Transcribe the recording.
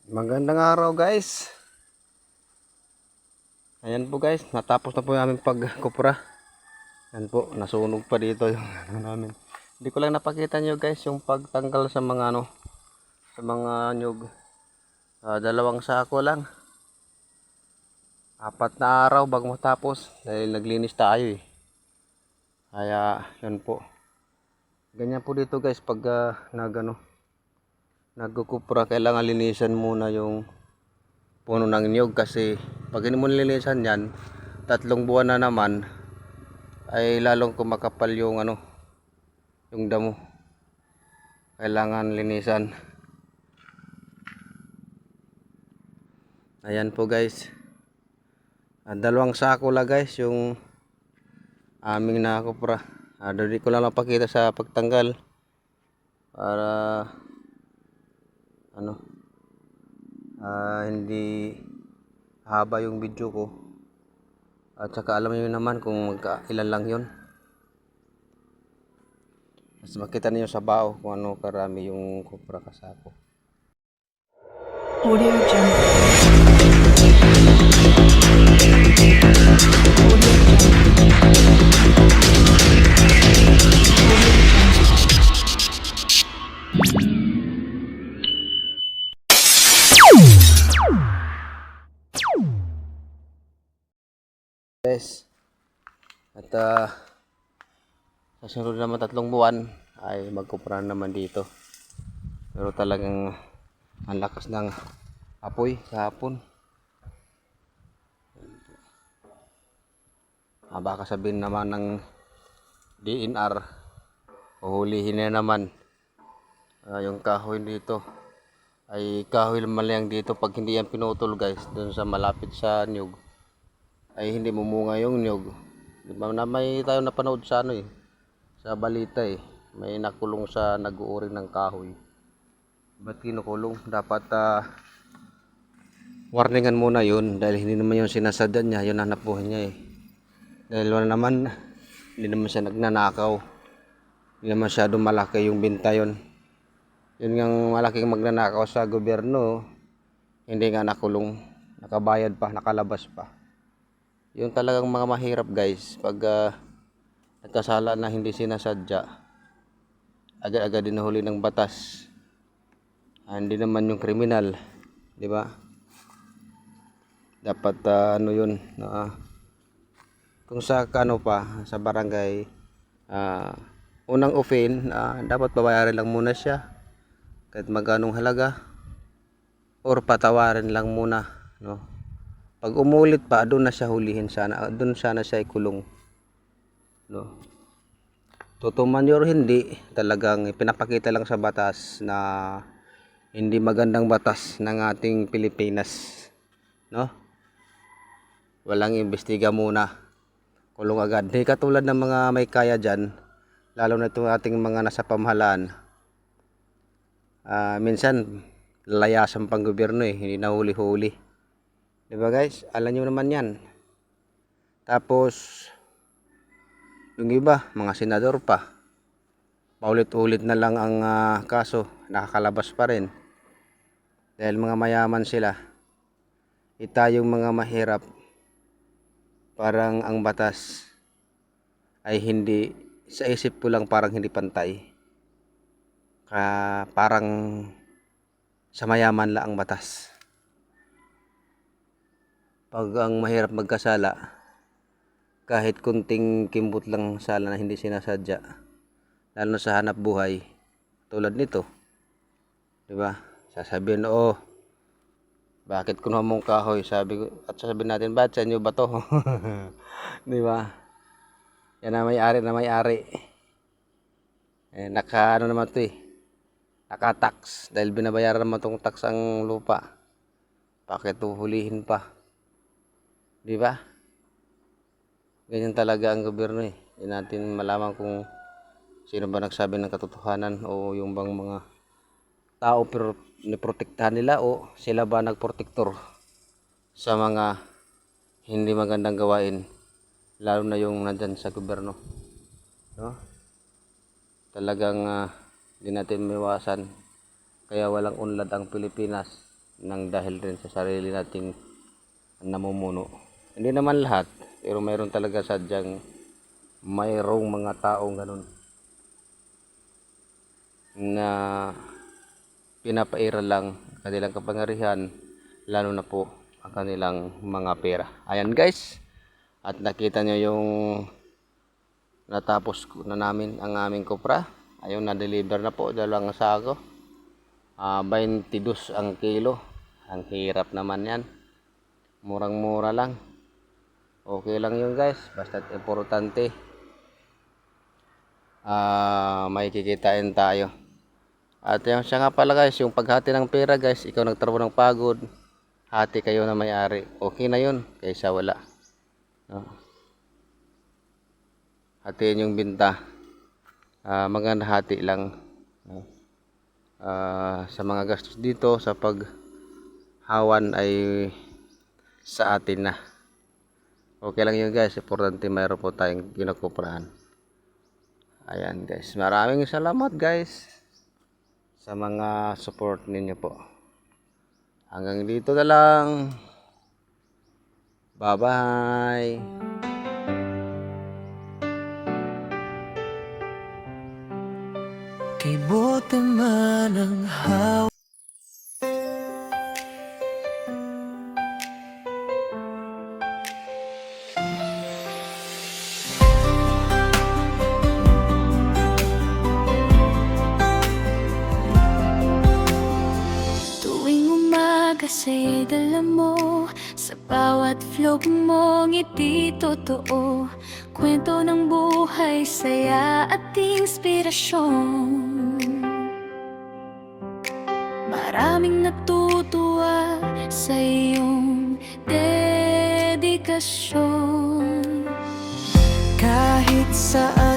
Magandang araw guys. Ayan po guys, natapos na po yung aming pagkupra. Ayan po, nasunog pa dito yung ano namin. Hindi ko lang napakita nyo guys yung pagtanggal sa mga sa mga nyug. Dalawang sako lang. 4 na araw bago matapos dahil naglinis tayo eh. Kaya yun po. Ganyan po dito guys pag nagkukupra, kailangan linisan muna yung puno ng niyog kasi pag hindi mo nilinisan yan, 3 buwan na naman ay lalong kumakapal yung yung damo. Kailangan linisan. Ayan po guys, 2 sako lang guys yung aming nakakupra. Dali ko lang napakita sa pagtanggal para hindi haba yung video ko. At saka alam niyo naman kung ilan lang yun. Mas makita niyo sa bao kung ano karami yung kupra kasako. Audio Jungle. Guys, at sa sunod naman 3 buwan ay magkupra naman dito. Pero talagang ang lakas ng apoy sa hapon. Baka sabihin naman ng DNR, uhulihin na naman yung kahoy dito. Ay kahoy naman lang dito pag hindi yan pinutol guys, dun sa malapit sa niyog ay hindi mumunga yung niyog. Diba na may tayo napanood sa sa balita may nakulong sa nag-uuring ng kahoy. Ba't kinukulong? Dapat warningan muna yun dahil hindi naman yung sinasadya niya, yun hanap buhay niya dahil wala naman, hindi naman siya nagnanakaw, hindi naman masyadong malaki yung binta yun. Yun ngang malaking magnanakaw sa gobyerno, hindi nga nakulong, nakabayad pa, nakalabas pa. Yung talagang mga mahirap guys, pag nagkasala na hindi sinasadya, agad-agad dinahuli ng batas. Hindi naman yung kriminal, di ba? Dapat yun, kung sa sa barangay, unang offense, dapat babayaran lang muna siya kahit magkanong halaga or patawarin lang muna, no? Pag umulit pa, doon na siya hulihin sana, doon sana siya ikulong, no? Tutuman or hindi, talagang pinapakita lang sa batas na hindi magandang batas ng ating Pilipinas, no? Walang imbestiga muna, kulong agad. Hindi katulad ng mga may kaya dyan, lalo na itong ating mga nasa pamahalaan. Minsan lalayasan pang gobyerno hindi na huli-huli. Diba guys? Alam nyo naman yan. Tapos yung iba, mga senador pa, paulit-ulit na lang ang kaso, nakakalabas pa rin dahil mga mayaman sila. Tayong mga mahirap, parang ang batas ay hindi, sa isip ko lang parang hindi pantay. Parang sa mayaman lang ang batas. Pag ang mahirap magkasala, kahit kunting kimbot lang sala na hindi sinasadya, lalo sa hanap buhay tulad nito, di ba? Sasabihin, bakit kuno mong kahoy? At sasabihin natin, bakit sa inyo ba to? Di ba? Yan na may-ari. Naman to naka-tax dahil binabayaran naman tong tax ang lupa. Bakit huhulihin pa? Di ba? Ganyan talaga ang gobyerno Hindi natin malaman kung sino ba nagsabi ng katotohanan o yung bang mga tao pero niprotektahan nila o sila ba nagprotektor sa mga hindi magandang gawain, lalo na yung nandyan sa gobyerno, no? Talagang hindi natin maiwasan, kaya walang unlad ang Pilipinas. ng dahil rin sa sarili nating namumuno. Hindi naman lahat, pero mayroon talaga sadyang mayroong mga taong ganun na pinapairal lang kanilang kapangyarihan, lalo na po ang kanilang mga pera. Ayan guys, at nakita nyo yung natapos na namin ang aming kopra. Ayun, na-deliver na po, 2 sako. 22 ang kilo. Ang hirap naman yan. Murang-mura lang. Okay lang yun guys, basta importante may kikitain tayo. At yung siya nga pala guys, yung paghati ng pera guys, ikaw nagtrabaho ng pagod, hati kayo na may-ari. Okay na yun kaysa wala. Hatiin yung binta. Maganda hati lang. Sa mga gastos dito sa paghawan ay sa atin na. Okay lang yun guys, importante mayroon po tayong kinukuprahan. Ayan guys, maraming salamat guys sa mga support ninyo po. Hanggang dito na lang. Bye bye. Kay bote man ang hawak. Tuwing umaga sa'y dala mo, sa bawat vlog mo ngiti totoo, kwento ng buhay, saya at inspirasyon. Maraming natutuwa sa iyong dedikasyon. Kahit saan